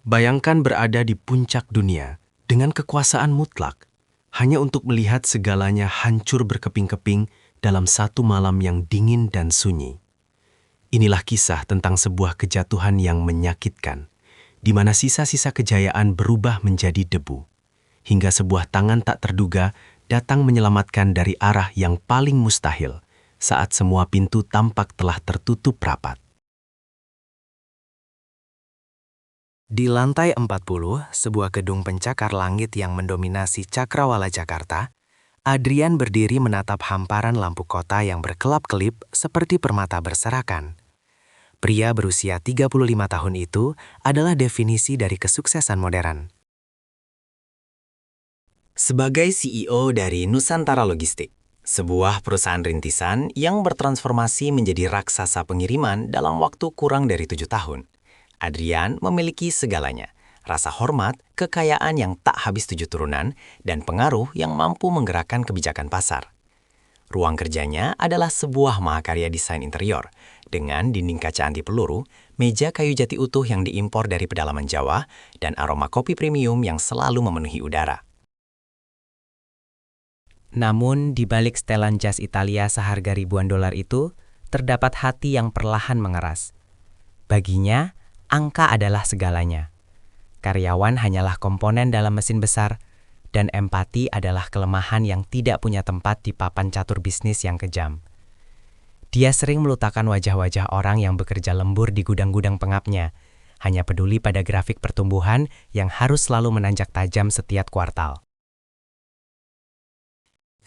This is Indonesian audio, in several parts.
Bayangkan berada di puncak dunia dengan kekuasaan mutlak, hanya untuk melihat segalanya hancur berkeping-keping dalam satu malam yang dingin dan sunyi. Inilah kisah tentang sebuah kejatuhan yang menyakitkan, di mana sisa-sisa kejayaan berubah menjadi debu, hingga sebuah tangan tak terduga datang menyelamatkan dari arah yang paling mustahil saat semua pintu tampak telah tertutup rapat. Di lantai 40, sebuah gedung pencakar langit yang mendominasi Cakrawala Jakarta, Adrian berdiri menatap hamparan lampu kota yang berkelap-kelip seperti permata berserakan. Pria berusia 35 tahun itu adalah definisi dari kesuksesan modern. Sebagai CEO dari Nusantara Logistik, sebuah perusahaan rintisan yang bertransformasi menjadi raksasa pengiriman dalam waktu kurang dari 7 tahun, Adrian memiliki segalanya, rasa hormat, kekayaan yang tak habis 7 turunan, dan pengaruh yang mampu menggerakkan kebijakan pasar. Ruang kerjanya adalah sebuah mahakarya desain interior, dengan dinding kaca anti peluru, meja kayu jati utuh yang diimpor dari pedalaman Jawa, dan aroma kopi premium yang selalu memenuhi udara. Namun, di balik setelan jas Italia seharga ribuan dolar itu, terdapat hati yang perlahan mengeras. Baginya, angka adalah segalanya. Karyawan hanyalah komponen dalam mesin besar, dan empati adalah kelemahan yang tidak punya tempat di papan catur bisnis yang kejam. Dia sering melutakkan wajah-wajah orang yang bekerja lembur di gudang-gudang pengapnya, hanya peduli pada grafik pertumbuhan yang harus selalu menanjak tajam setiap kuartal.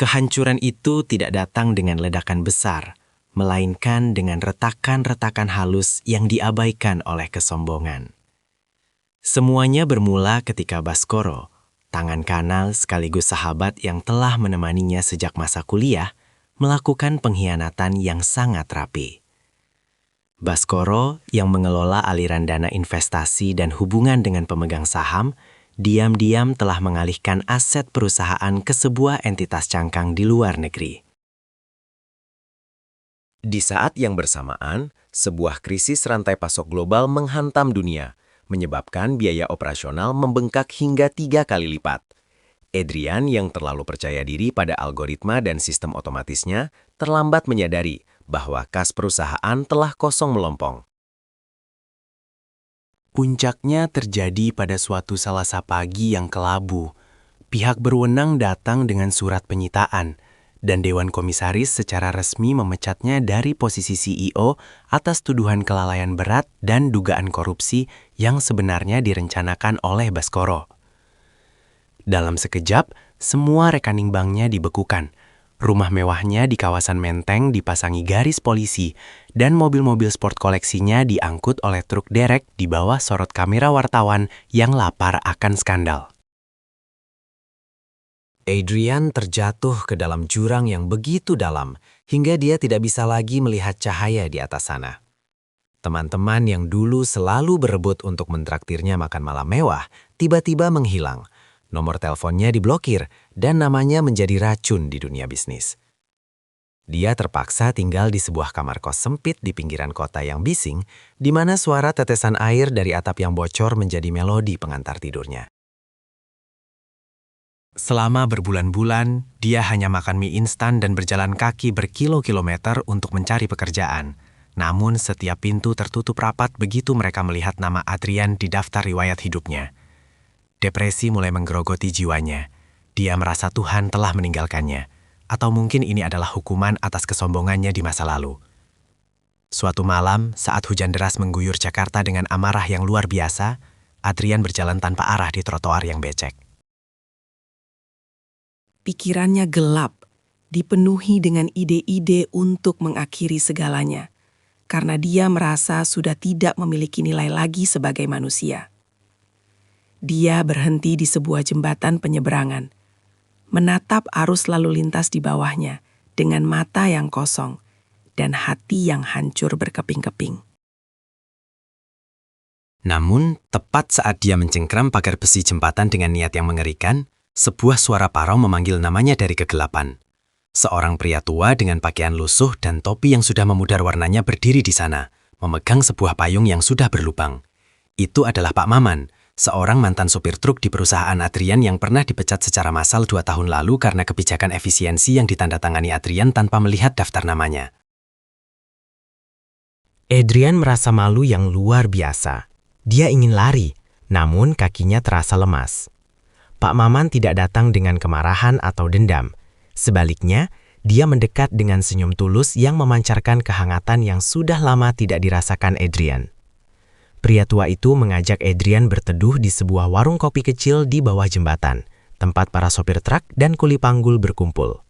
Kehancuran itu tidak datang dengan ledakan besar, melainkan dengan retakan-retakan halus yang diabaikan oleh kesombongan. Semuanya bermula ketika Baskoro, tangan kanan sekaligus sahabat yang telah menemaninya sejak masa kuliah, melakukan pengkhianatan yang sangat rapi. Baskoro, yang mengelola aliran dana investasi dan hubungan dengan pemegang saham, diam-diam telah mengalihkan aset perusahaan ke sebuah entitas cangkang di luar negeri. Di saat yang bersamaan, sebuah krisis rantai pasok global menghantam dunia, menyebabkan biaya operasional membengkak hingga 3 kali lipat. Adrian yang terlalu percaya diri pada algoritma dan sistem otomatisnya, terlambat menyadari bahwa kas perusahaan telah kosong melompong. Puncaknya terjadi pada suatu Selasa pagi yang kelabu. Pihak berwenang datang dengan surat penyitaan, dan Dewan Komisaris secara resmi memecatnya dari posisi CEO atas tuduhan kelalaian berat dan dugaan korupsi yang sebenarnya direncanakan oleh Baskoro. Dalam sekejap, semua rekening banknya dibekukan. Rumah mewahnya di kawasan Menteng dipasangi garis polisi, dan mobil-mobil sport koleksinya diangkut oleh truk derek di bawah sorot kamera wartawan yang lapar akan skandal. Adrian terjatuh ke dalam jurang yang begitu dalam hingga dia tidak bisa lagi melihat cahaya di atas sana. Teman-teman yang dulu selalu berebut untuk mentraktirnya makan malam mewah tiba-tiba menghilang. Nomor teleponnya diblokir dan namanya menjadi racun di dunia bisnis. Dia terpaksa tinggal di sebuah kamar kos sempit di pinggiran kota yang bising, di mana suara tetesan air dari atap yang bocor menjadi melodi pengantar tidurnya. Selama berbulan-bulan, dia hanya makan mie instan dan berjalan kaki berkilo-kilometer untuk mencari pekerjaan. Namun setiap pintu tertutup rapat begitu mereka melihat nama Adrian di daftar riwayat hidupnya. Depresi mulai menggerogoti jiwanya. Dia merasa Tuhan telah meninggalkannya. Atau mungkin ini adalah hukuman atas kesombongannya di masa lalu. Suatu malam, saat hujan deras mengguyur Jakarta dengan amarah yang luar biasa, Adrian berjalan tanpa arah di trotoar yang becek. Pikirannya gelap, dipenuhi dengan ide-ide untuk mengakhiri segalanya, karena dia merasa sudah tidak memiliki nilai lagi sebagai manusia. Dia berhenti di sebuah jembatan penyeberangan, menatap arus lalu lintas di bawahnya dengan mata yang kosong dan hati yang hancur berkeping-keping. Namun, tepat saat dia mencengkram pagar besi jembatan dengan niat yang mengerikan, sebuah suara parau memanggil namanya dari kegelapan. Seorang pria tua dengan pakaian lusuh dan topi yang sudah memudar warnanya berdiri di sana, memegang sebuah payung yang sudah berlubang. Itu adalah Pak Maman, seorang mantan sopir truk di perusahaan Adrian yang pernah dipecat secara massal 2 tahun lalu karena kebijakan efisiensi yang ditandatangani Adrian tanpa melihat daftar namanya. Adrian merasa malu yang luar biasa. Dia ingin lari, namun kakinya terasa lemas. Pak Maman tidak datang dengan kemarahan atau dendam. Sebaliknya, dia mendekat dengan senyum tulus yang memancarkan kehangatan yang sudah lama tidak dirasakan Adrian. Pria tua itu mengajak Adrian berteduh di sebuah warung kopi kecil di bawah jembatan, tempat para sopir truk dan kuli panggul berkumpul.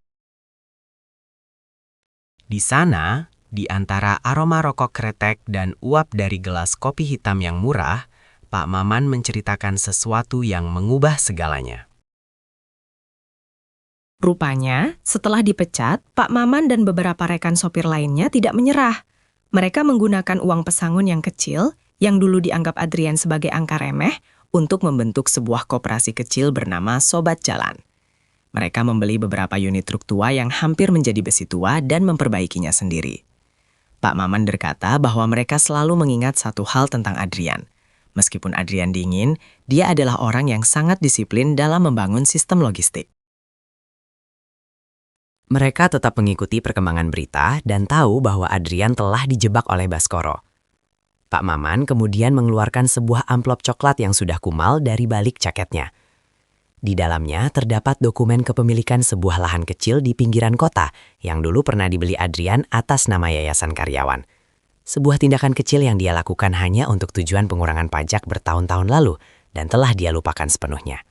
Di sana, di antara aroma rokok kretek dan uap dari gelas kopi hitam yang murah, Pak Maman menceritakan sesuatu yang mengubah segalanya. Rupanya, setelah dipecat, Pak Maman dan beberapa rekan sopir lainnya tidak menyerah. Mereka menggunakan uang pesangon yang kecil, yang dulu dianggap Adrian sebagai angka remeh, untuk membentuk sebuah koperasi kecil bernama Sobat Jalan. Mereka membeli beberapa unit truk tua yang hampir menjadi besi tua dan memperbaikinya sendiri. Pak Maman berkata bahwa mereka selalu mengingat satu hal tentang Adrian. Meskipun Adrian dingin, dia adalah orang yang sangat disiplin dalam membangun sistem logistik. Mereka tetap mengikuti perkembangan berita dan tahu bahwa Adrian telah dijebak oleh Baskoro. Pak Maman kemudian mengeluarkan sebuah amplop coklat yang sudah kumal dari balik jaketnya. Di dalamnya terdapat dokumen kepemilikan sebuah lahan kecil di pinggiran kota yang dulu pernah dibeli Adrian atas nama Yayasan Karyawan. Sebuah tindakan kecil yang dia lakukan hanya untuk tujuan pengurangan pajak bertahun-tahun lalu dan telah dia lupakan sepenuhnya.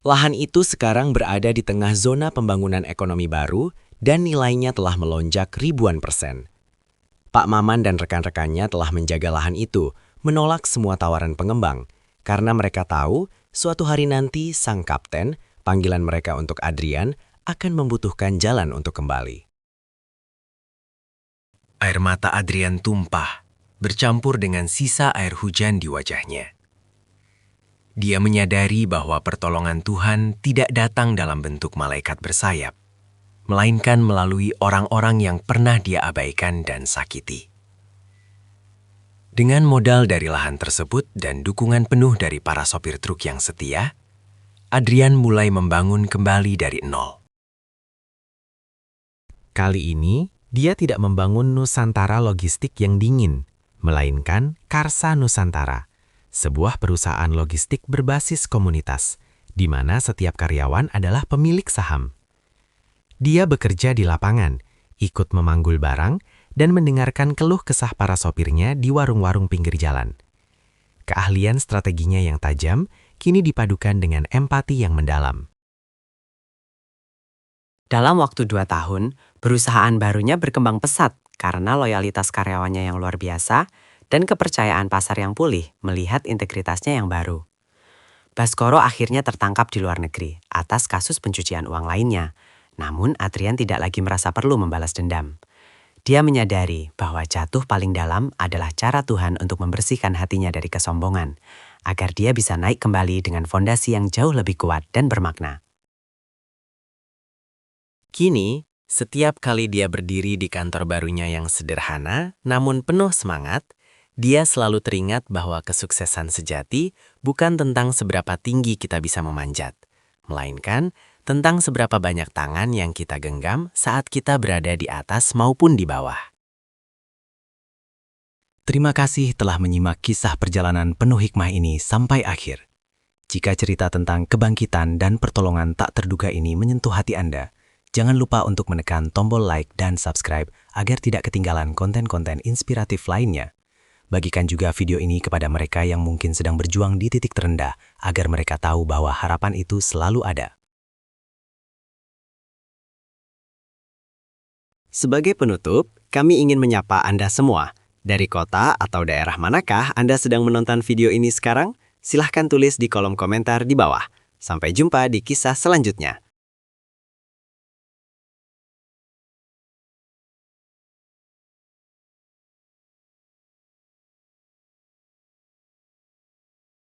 Lahan itu sekarang berada di tengah zona pembangunan ekonomi baru dan nilainya telah melonjak ribuan %. Pak Maman dan rekan-rekannya telah menjaga lahan itu, menolak semua tawaran pengembang, karena mereka tahu suatu hari nanti sang kapten, panggilan mereka untuk Adrian, akan membutuhkan jalan untuk kembali. Air mata Adrian tumpah, bercampur dengan sisa air hujan di wajahnya. Dia menyadari bahwa pertolongan Tuhan tidak datang dalam bentuk malaikat bersayap, melainkan melalui orang-orang yang pernah dia abaikan dan sakiti. Dengan modal dari lahan tersebut dan dukungan penuh dari para sopir truk yang setia, Adrian mulai membangun kembali dari nol. Kali ini, dia tidak membangun Nusantara Logistik yang dingin, melainkan Karsa Nusantara, sebuah perusahaan logistik berbasis komunitas, di mana setiap karyawan adalah pemilik saham. Dia bekerja di lapangan, ikut memanggul barang, dan mendengarkan keluh kesah para sopirnya di warung-warung pinggir jalan. Keahlian strateginya yang tajam kini dipadukan dengan empati yang mendalam. Dalam waktu 2 tahun, perusahaan barunya berkembang pesat karena loyalitas karyawannya yang luar biasa dan kepercayaan pasar yang pulih melihat integritasnya yang baru. Baskoro akhirnya tertangkap di luar negeri atas kasus pencucian uang lainnya, namun Adrian tidak lagi merasa perlu membalas dendam. Dia menyadari bahwa jatuh paling dalam adalah cara Tuhan untuk membersihkan hatinya dari kesombongan, agar dia bisa naik kembali dengan fondasi yang jauh lebih kuat dan bermakna. Kini, setiap kali dia berdiri di kantor barunya yang sederhana namun penuh semangat, dia selalu teringat bahwa kesuksesan sejati bukan tentang seberapa tinggi kita bisa memanjat, melainkan tentang seberapa banyak tangan yang kita genggam saat kita berada di atas maupun di bawah. Terima kasih telah menyimak kisah perjalanan penuh hikmah ini sampai akhir. Jika cerita tentang kebangkitan dan pertolongan tak terduga ini menyentuh hati Anda, jangan lupa untuk menekan tombol like dan subscribe agar tidak ketinggalan konten-konten inspiratif lainnya. Bagikan juga video ini kepada mereka yang mungkin sedang berjuang di titik terendah agar mereka tahu bahwa harapan itu selalu ada. Sebagai penutup, kami ingin menyapa Anda semua. Dari kota atau daerah manakah Anda sedang menonton video ini sekarang? Silahkan tulis di kolom komentar di bawah. Sampai jumpa di kisah selanjutnya.